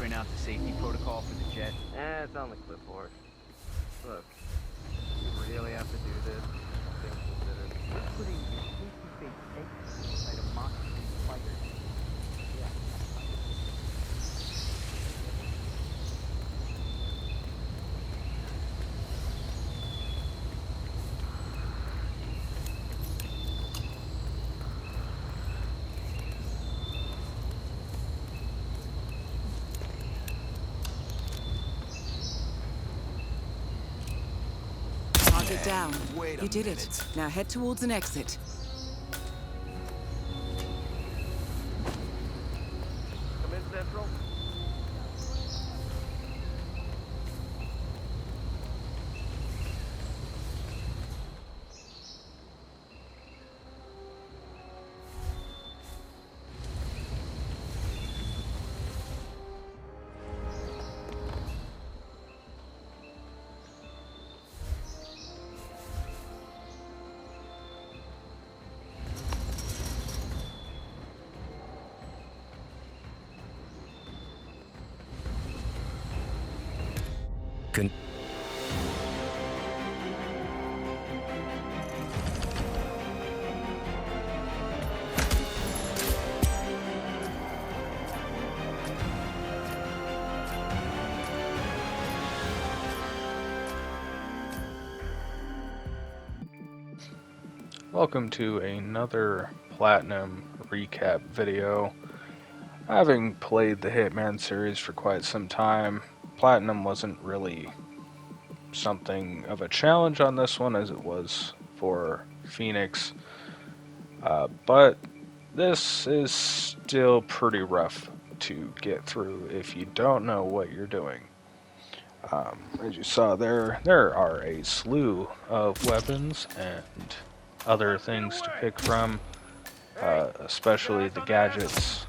point out the safety protocol for the jet? It's on the clipboard. Look, you really have to do this? Things considered. You're putting your safety-based eggs inside a monster fighter. Yeah. Target down. You did it. Now head towards an exit. Come in, Central. Welcome to another Platinum recap video. Having played the Hitman series for quite some time, Platinum wasn't really something of a challenge on this one as it was for Phoenix, but this is still pretty rough to get through if you don't know what you're doing. As you saw there are a slew of weapons and other things to pick from, especially the gadgets,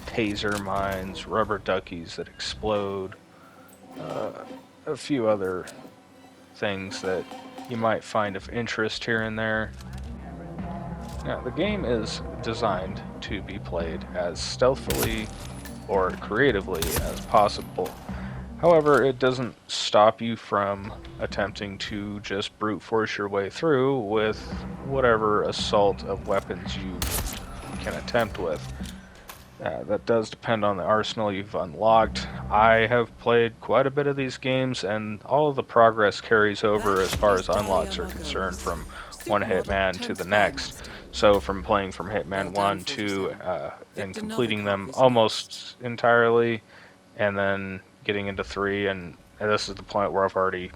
taser mines, rubber duckies that explode, a few other things that you might find of interest here and there. Now, the game is designed to be played as stealthily or creatively as possible. However, it doesn't stop you from attempting to just brute force your way through with whatever assault of weapons you can attempt with. That does depend on the arsenal you've unlocked. I have played quite a bit of these games, and all of the progress carries over as far as unlocks are concerned from one Hitman to the next. So from playing from Hitman 1 to and completing them almost entirely, and then getting into 3, and this is the point where I've already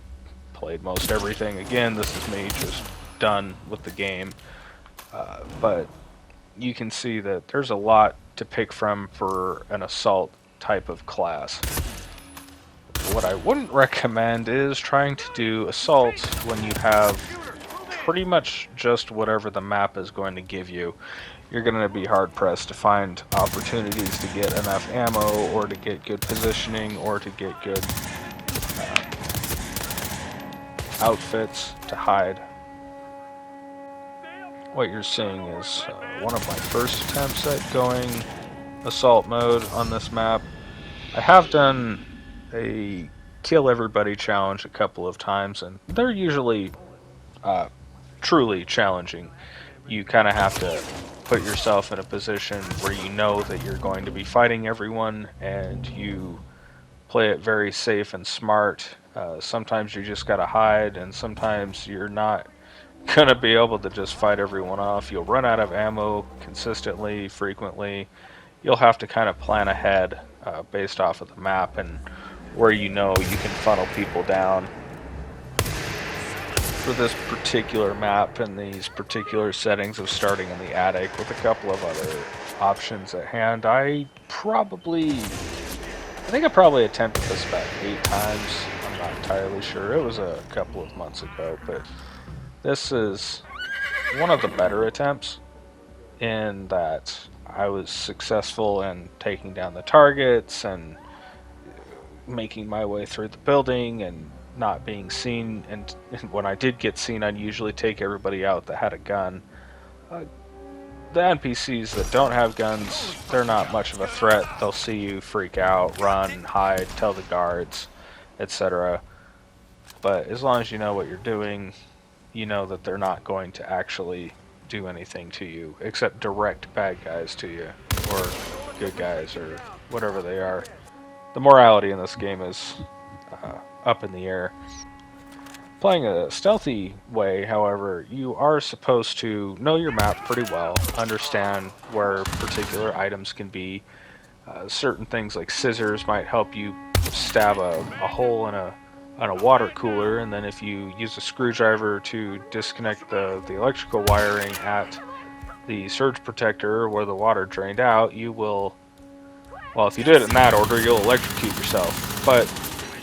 played most everything. Again, this is me just done with the game, but you can see that there's a lot to pick from for an assault type of class. What I wouldn't recommend is trying to do assault when you have pretty much just whatever the map is going to give you. You're going to be hard-pressed to find opportunities to get enough ammo, or to get good positioning, or to get good outfits to hide. What you're seeing is one of my first attempts at going assault mode on this map. I have done a kill everybody challenge a couple of times, and they're usually truly challenging. You kind of have to put yourself in a position where you know that you're going to be fighting everyone, and you play it very safe and smart. Sometimes you just gotta hide, and sometimes you're not gonna be able to just fight everyone off. You'll run out of ammo consistently, frequently. You'll have to kind of plan ahead based off of the map and where you know you can funnel people down. For this particular map and these particular settings of starting in the attic with a couple of other options at hand, I think I probably attempted this about 8 times. I'm not entirely sure. It was a couple of months ago, but this is one of the better attempts in that I was successful in taking down the targets and making my way through the building and not being seen, and when I did get seen, I'd usually take everybody out that had a gun. the NPCs that don't have guns, they're not much of a threat. They'll see you, freak out, run, hide, tell the guards, etc. But as long as you know what you're doing, you know that they're not going to actually do anything to you, except direct bad guys to you, or good guys, or whatever they are. The morality in this game is up in the air. Playing a stealthy way, however, you are supposed to know your map pretty well, understand where particular items can be. Certain things like scissors might help you stab a hole in a water cooler, and then if you use a screwdriver to disconnect the electrical wiring at the surge protector where the water drained out, you will, well, if you did it in that order, you'll electrocute yourself. But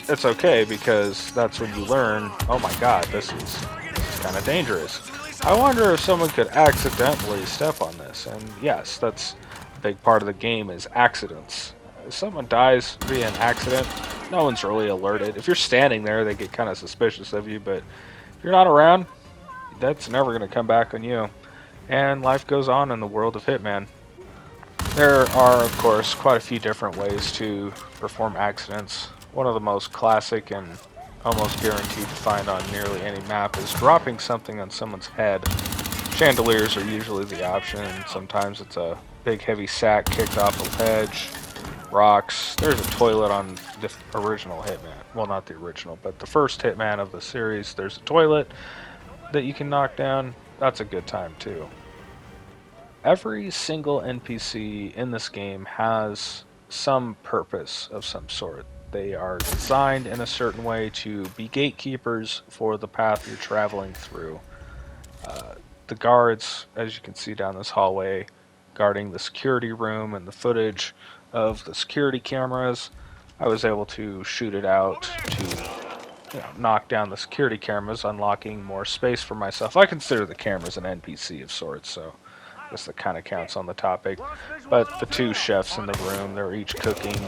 it's okay, because that's when you learn, oh my god, this is kind of dangerous. I wonder if someone could accidentally step on this, and yes, that's a big part of the game, is accidents. If someone dies via an accident, no one's really alerted. If you're standing there, they get kind of suspicious of you, but if you're not around, that's never going to come back on you. And life goes on in the world of Hitman. There are, of course, quite a few different ways to perform accidents. One of the most classic and almost guaranteed to find on nearly any map is dropping something on someone's head. Chandeliers are usually the option. Sometimes it's a big heavy sack kicked off a ledge. Rocks. There's a toilet on the original Hitman. Well, not the original, but the first Hitman of the series. There's a toilet that you can knock down. That's a good time too. Every single NPC in this game has some purpose of some sort. They are designed in a certain way to be gatekeepers for the path you're traveling through. The guards, as you can see down this hallway, guarding the security room and the footage of the security cameras, I was able to shoot it out to knock down the security cameras, unlocking more space for myself. I consider the cameras an NPC of sorts, so I guess that kind of counts on the topic. But the two chefs in the room, they're each cooking,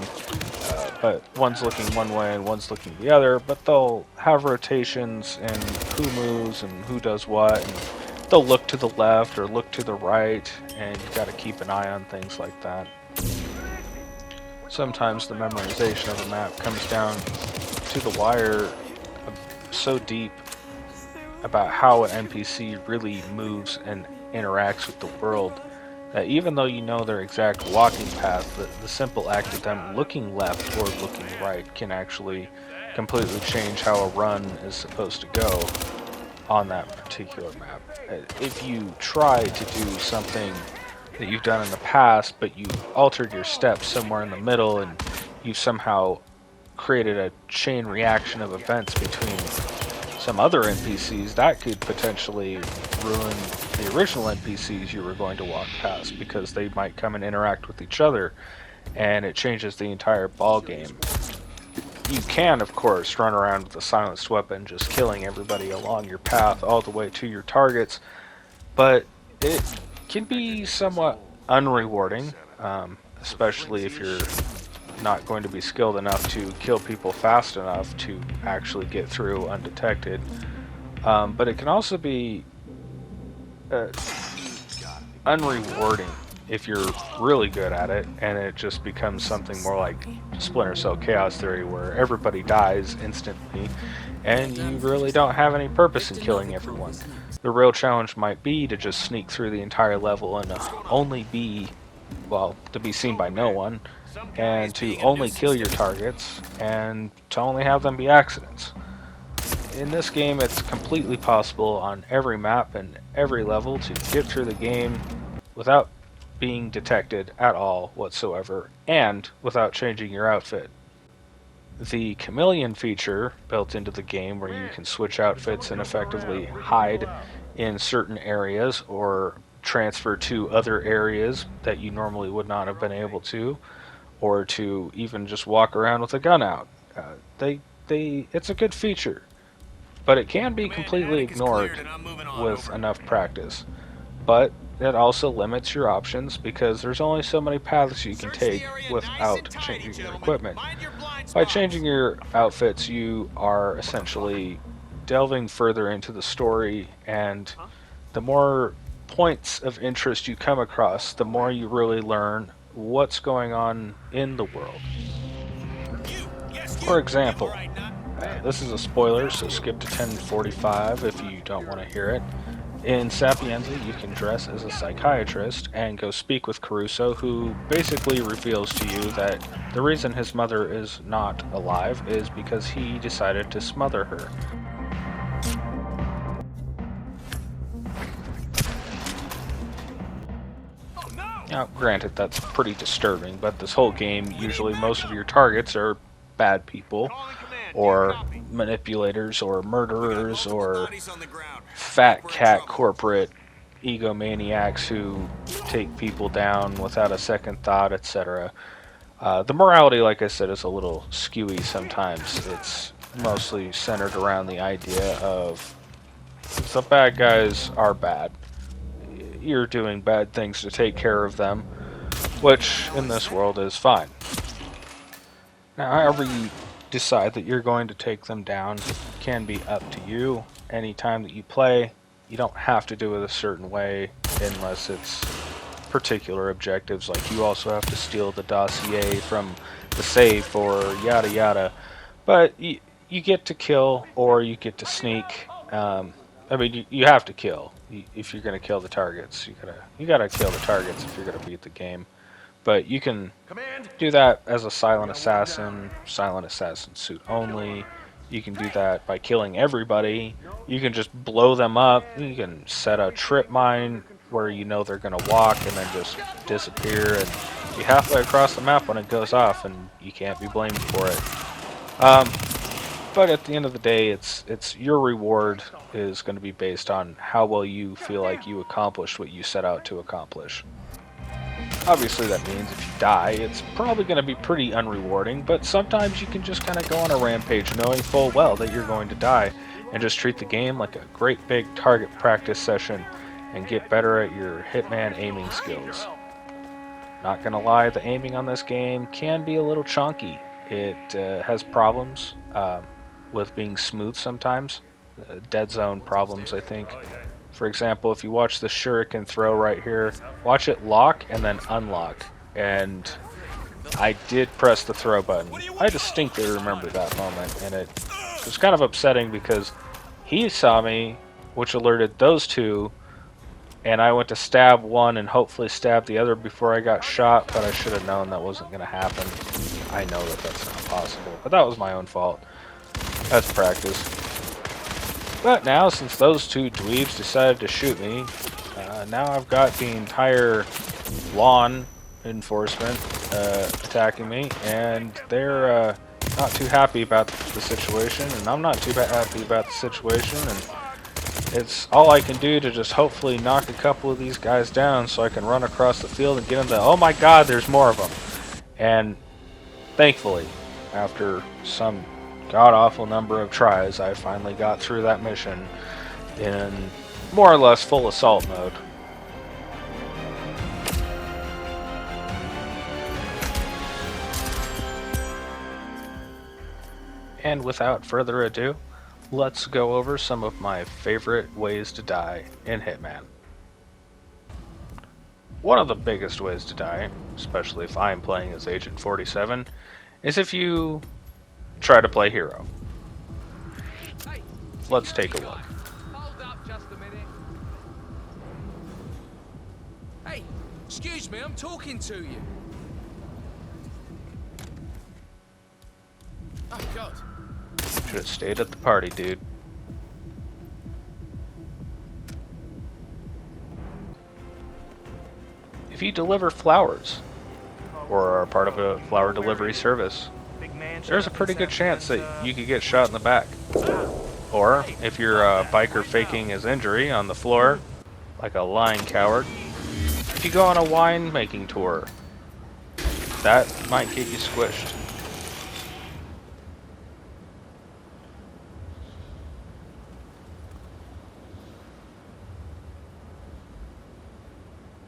but one's looking one way and one's looking the other, but they'll have rotations in who moves and who does what, and they'll look to the left or look to the right, and you got to keep an eye on things like that. Sometimes the memorization of a map comes down to the wire so deep about how an NPC really moves and interacts with the world that even though you know their exact walking path, the simple act of them looking left or looking right can actually completely change how a run is supposed to go on that particular map. If you try to do something that you've done in the past, but you altered your steps somewhere in the middle and you somehow created a chain reaction of events between some other NPCs, that could potentially ruin the original NPCs you were going to walk past, because they might come and interact with each other, and it changes the entire ball game. You can, of course, run around with a silenced weapon, just killing everybody along your path all the way to your targets, but it can be somewhat unrewarding, especially if you're not going to be skilled enough to kill people fast enough to actually get through undetected. But it can also be unrewarding if you're really good at it, and it just becomes something more like Splinter Cell Chaos Theory, where everybody dies instantly and you really don't have any purpose in killing everyone. The real challenge might be to just sneak through the entire level and only be, well, to be seen by no one, and to only kill your targets, and to only have them be accidents. In this game, it's completely possible on every map and every level to get through the game without being detected at all whatsoever, and without changing your outfit. The chameleon feature built into the game, where you can switch outfits and effectively hide in certain areas or transfer to other areas that you normally would not have been able to, or to even just walk around with a gun out. It's a good feature, but it can be completely ignored with enough practice. But it also limits your options, because there's only so many paths you can take without changing your equipment. By changing your outfits, you are essentially delving further into the story, and the more points of interest you come across, the more you really learn what's going on in the world. For example, this is a spoiler, so skip to 10:45 if you don't want to hear it. In Sapienza, you can dress as a psychiatrist and go speak with Caruso, who basically reveals to you that the reason his mother is not alive is because he decided to smother her. Now, granted, that's pretty disturbing, but this whole game, usually most of your targets are bad people, or manipulators, or murderers, or fat cat corporate egomaniacs who take people down without a second thought, etc. The morality, like I said, is a little skewy sometimes. It's mostly centered around the idea of the bad guys are bad. You're doing bad things to take care of them, which in this world is fine. Now, however you decide that you're going to take them down can be up to you. Anytime that you play, you don't have to do it a certain way unless it's particular objectives, like you also have to steal the dossier from the safe or yada yada. But you get to kill or you get to sneak. I mean, you have to kill if you're going to kill the targets. You gotta kill the targets if you're going to beat the game. But you can do that as a silent assassin suit only. You can do that by killing everybody. You can just blow them up. You can set a trip mine where you know they're going to walk and then just disappear and be halfway across the map when it goes off, and you can't be blamed for it. But at the end of the day, it's your reward is going to be based on how well you feel like you accomplished what you set out to accomplish. Obviously that means if you die, it's probably going to be pretty unrewarding, but sometimes you can just kind of go on a rampage knowing full well that you're going to die, and just treat the game like a great big target practice session and get better at your hitman aiming skills. Not gonna lie, the aiming on this game can be a little chunky. It has problems with being smooth sometimes. Dead zone problems, I think. For example, if you watch the shuriken throw right here, watch it lock and then unlock. And I did press the throw button. I distinctly remember that moment, and it was kind of upsetting because he saw me, which alerted those two, and I went to stab one and hopefully stab the other before I got shot, but I should have known that wasn't going to happen. I know that that's not possible, but that was my own fault. That's practice. But now, since those two dweebs decided to shoot me, now I've got the entire lawn enforcement attacking me, and they're not too happy about the situation, and I'm not too happy about the situation, and it's all I can do to just hopefully knock a couple of these guys down so I can run across the field and get them to, oh my god, there's more of them. And thankfully, after some god-awful number of tries, I finally got through that mission in more or less full assault mode. And without further ado, let's go over some of my favorite ways to die in Hitman. One of the biggest ways to die, especially if I'm playing as Agent 47, is if you try to play hero. Let's take a look. Hold up just a minute. Hey, excuse me, I'm talking to you. Oh god. Should have stayed at the party, dude. If you deliver flowers, or are part of a flower delivery service, there's a pretty good chance that you could get shot in the back. Or, if you're a biker faking his injury on the floor, like a lying coward, if you go on a wine-making tour, that might get you squished.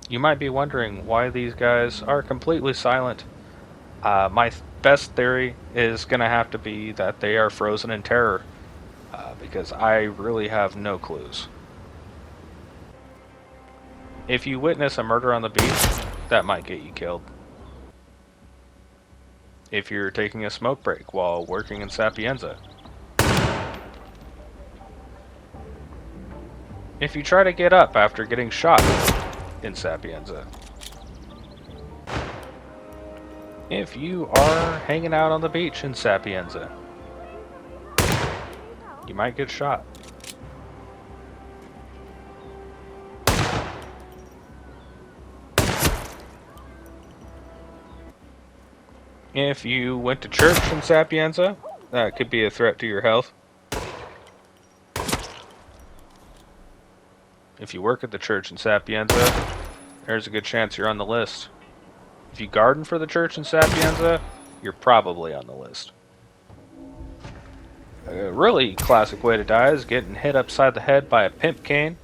You might be wondering why these guys are completely silent. My best theory is going to have to be that they are frozen in terror, because I really have no clues. If you witness a murder on the beach, that might get you killed. If you're taking a smoke break while working in Sapienza. If you try to get up after getting shot in Sapienza. If you are hanging out on the beach in Sapienza. You might get shot. If you went to church in Sapienza, that could be a threat to your health. If you work at the church in Sapienza, there's a good chance you're on the list. If you garden for the church in Sapienza, you're probably on the list. A really classic way to die is getting hit upside the head by a pimp cane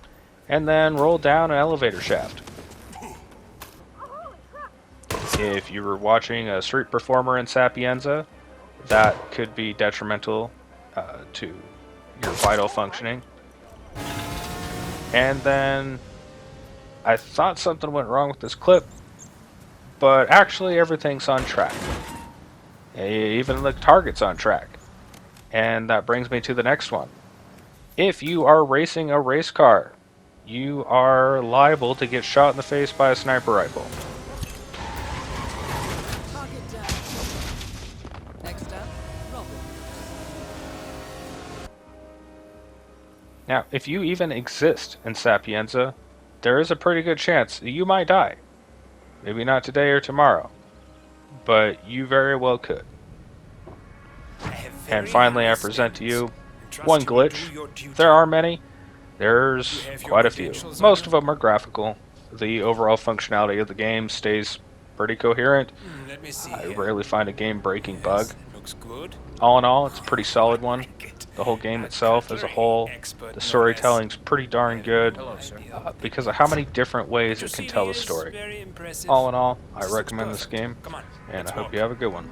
and then roll down an elevator shaft. If you were watching a street performer in Sapienza, that could be detrimental to your vital functioning. And then I thought something went wrong with this clip, but actually everything's on track. Even the target's on track. And that brings me to the next one. If you are racing a race car, you are liable to get shot in the face by a sniper rifle. Target down. Next up, Robin. Now, if you even exist in Sapienza, there is a pretty good chance that you might die. Maybe not today or tomorrow, but you very well could. And finally, I present to you one glitch. There are many. There's quite a few. Most of them are graphical. The overall functionality of the game stays pretty coherent. I rarely find a game-breaking bug. All in all, it's a pretty solid one. The whole game itself as a whole, the storytelling's pretty darn good because of how many different ways it can tell the story. All in all, I recommend this game, and I hope you have a good one.